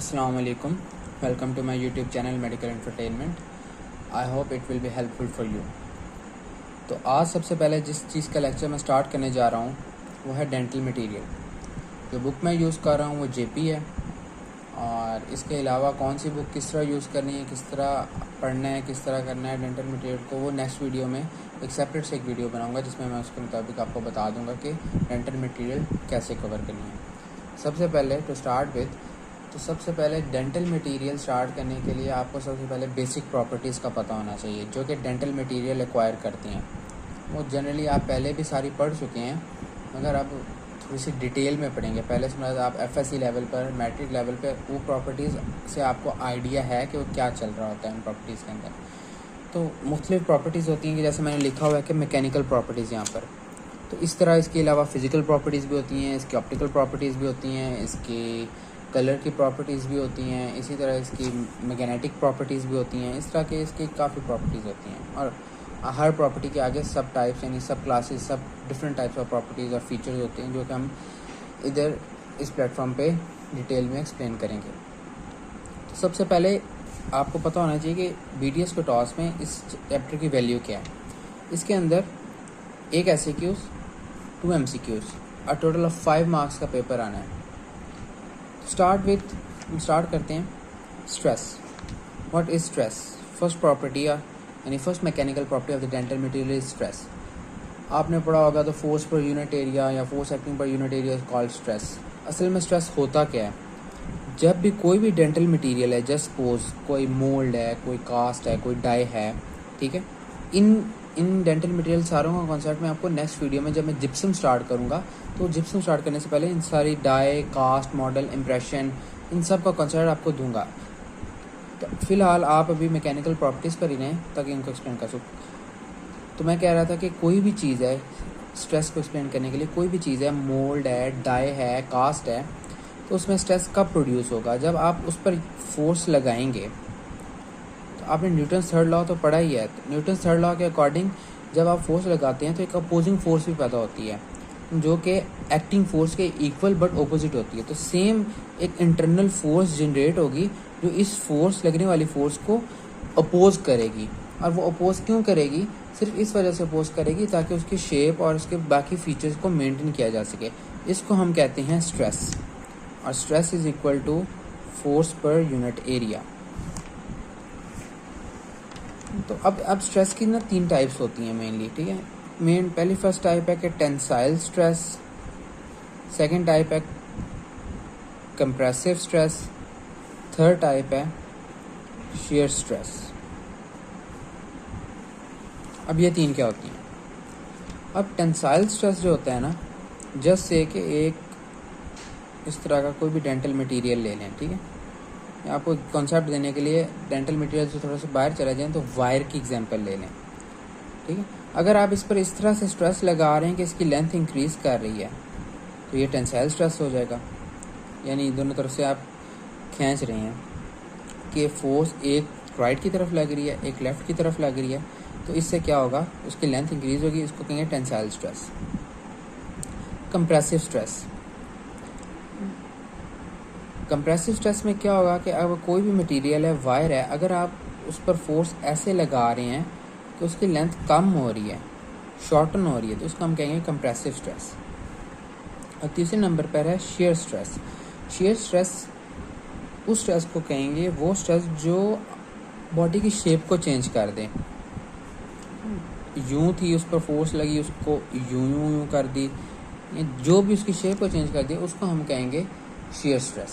अस्सलाम वालेकुम, welcome to my YouTube channel medical entertainment. I hope it will be helpful for you. तो आज सबसे पहले जिस चीज़ का लेक्चर मैं स्टार्ट करने जा रहा हूँ वो है डेंटल मटेरियल। जो बुक मैं यूज़ कर रहा हूँ वो जेपी है, और इसके अलावा कौन सी बुक किस तरह यूज़ करनी है, किस तरह पढ़ना है, किस तरह करना है डेंटल मटेरियल को, वो नेक्स्ट वीडियो में एक सेपरेट से एक वीडियो बनाऊँगा जिसमें मैं उसके मुताबिक आपको बता दूँगा कि डेंटल मटेरियल कैसे कवर करनी है। सबसे पहले सबसे पहले डेंटल मटेरियल स्टार्ट करने के लिए आपको सबसे पहले बेसिक प्रॉपर्टीज़ का पता होना चाहिए जो कि डेंटल मटेरियल एक्वायर करती हैं। वो जनरली आप पहले भी सारी पढ़ चुके हैं, मगर अब थोड़ी सी डिटेल में पढ़ेंगे। पहले सुना आप एफएससी लेवल पर, मैट्रिक लेवल पर वो प्रॉपर्टीज़ से आपको आइडिया है कि वो क्या चल रहा होता है उन प्रॉपर्टीज़ के अंदर। तो मुख्तलिफ प्रॉपर्टीज़ होती हैं कि जैसे मैंने लिखा हुआ है कि मैकेनिकल प्रॉपर्टीज़ यहाँ पर, तो इस तरह इसके अलावा फ़िज़िकल प्रॉपर्टीज़ भी होती हैं, इसकी ऑप्टिकल प्रॉपर्टीज़ भी होती हैं, इसकी कलर की प्रॉपर्टीज़ भी होती हैं, इसी तरह इसकी मैग्नेटिक प्रॉपर्टीज़ भी होती हैं। इस तरह के इसकी काफ़ी प्रॉपर्टीज़ होती हैं, और हर प्रॉपर्टी के आगे सब टाइप्स यानी सब क्लासेस, सब डिफरेंट टाइप्स ऑफ प्रॉपर्टीज़ और फीचर्स होते हैं जो कि हम इधर इस प्लेटफॉर्म पे डिटेल में एक्सप्लेन करेंगे। तो सबसे पहले आपको पता होना चाहिए कि BDS के टॉस में इस चैप्टर की वैल्यू क्या है। इसके अंदर एक SAQs, 2 MCQs और टोटल ऑफ 5 मार्क्स का पेपर आना है। स्टार्ट करते हैं stress. What is stress? First property यानी first mechanical property of the dental material is stress. आपने पढ़ा होगा तो फोर्स पर यूनिट एरिया या force acting per unit area is called stress. असल में स्ट्रेस होता क्या है? जब भी कोई भी डेंटल मटेरियल है, जस्ट सपोज कोई मोल्ड है, कोई कास्ट है, कोई डाई है, ठीक है, इन डेंटल मटेरियल सारों का कॉन्सेप्ट मैं आपको नेक्स्ट वीडियो में जब मैं जिप्सम स्टार्ट करूँगा, तो जिप्सम स्टार्ट करने से पहले इन सारी डाई, कास्ट, मॉडल, इम्प्रेशन, इन सब का कॉन्सेप्ट आपको दूंगा। तो फिलहाल आप अभी मैकेनिकल प्रॉपर्टीज़ पर ही रहें ताकि इनको एक्सप्लेन कर सकूँ। तो मैं कह रहा था कि कोई भी चीज़ है, स्ट्रेस को एक्सप्लेन करने के लिए कोई भी चीज़ है, मोल्ड है, डाई है, कास्ट है, तो उसमें स्ट्रेस कब प्रोड्यूस होगा? जब आप उस पर फोर्स लगाएंगे। तो आपने न्यूटन्स थर्ड लॉ तो पढ़ा ही है। तो न्यूटन्स थर्ड लॉ के अकॉर्डिंग जब आप फोर्स लगाते हैं तो एक अपोजिंग फोर्स भी पैदा होती है जो कि एक्टिंग फोर्स के इक्वल बट ऑपोजिट होती है। तो सेम एक इंटरनल फोर्स जनरेट होगी जो इस फोर्स लगने वाली फोर्स को अपोज करेगी। और वो अपोज क्यों करेगी? सिर्फ इस वजह से अपोज करेगी ताकि उसकी शेप और उसके बाकी फीचर्स को मेंटेन किया जा सके। इसको हम कहते हैं स्ट्रेस, और stress is equal to force per unit area. तो अब स्ट्रेस की ना 3 टाइप्स होती हैं मेनली, ठीक है। पहली फर्स्ट टाइप है कि टेंसाइल स्ट्रेस, सेकंड टाइप है कंप्रेसिव स्ट्रेस, थर्ड टाइप है शियर स्ट्रेस। अब ये 3 क्या होती हैं? अब टेंसाइल स्ट्रेस जो होता है ना, जस्ट से कि एक इस तरह का कोई भी डेंटल मटेरियल ले लें, ठीक है। आपको कॉन्सेप्ट देने के लिए डेंटल मटेरियल से थोड़ा सा बाहर चला जाएं तो वायर की एग्जांपल ले लें, ठीक है। अगर आप इस पर इस तरह से स्ट्रेस लगा रहे हैं कि इसकी लेंथ इंक्रीज कर रही है तो ये टेंसाइल स्ट्रेस हो जाएगा, यानी दोनों तरफ से आप खींच रहे हैं कि फोर्स एक राइट की तरफ लग रही है, एक लेफ्ट की तरफ लग रही है, तो इससे क्या होगा? उसकी लेंथ इंक्रीज होगी। इसको कहेंगे tensile stress. Compressive stress, compressive stress में क्या होगा कि अगर कोई भी मटेरियल है, वायर है, अगर आप उस पर फोर्स ऐसे लगा रहे हैं कि उसकी लेंथ कम हो रही है, शॉर्टन हो रही है, तो उसको हम कहेंगे कंप्रेसिव स्ट्रेस। और तीसरे नंबर पर है शियर स्ट्रेस। शियर स्ट्रेस उस स्ट्रेस को कहेंगे, वो स्ट्रेस जो बॉडी की शेप को चेंज कर दे। यूं थी, उस पर फोर्स लगी, उसको यूं कर दी, जो भी उसकी शेप को चेंज कर दी, उसको हम कहेंगे शियर स्ट्रेस।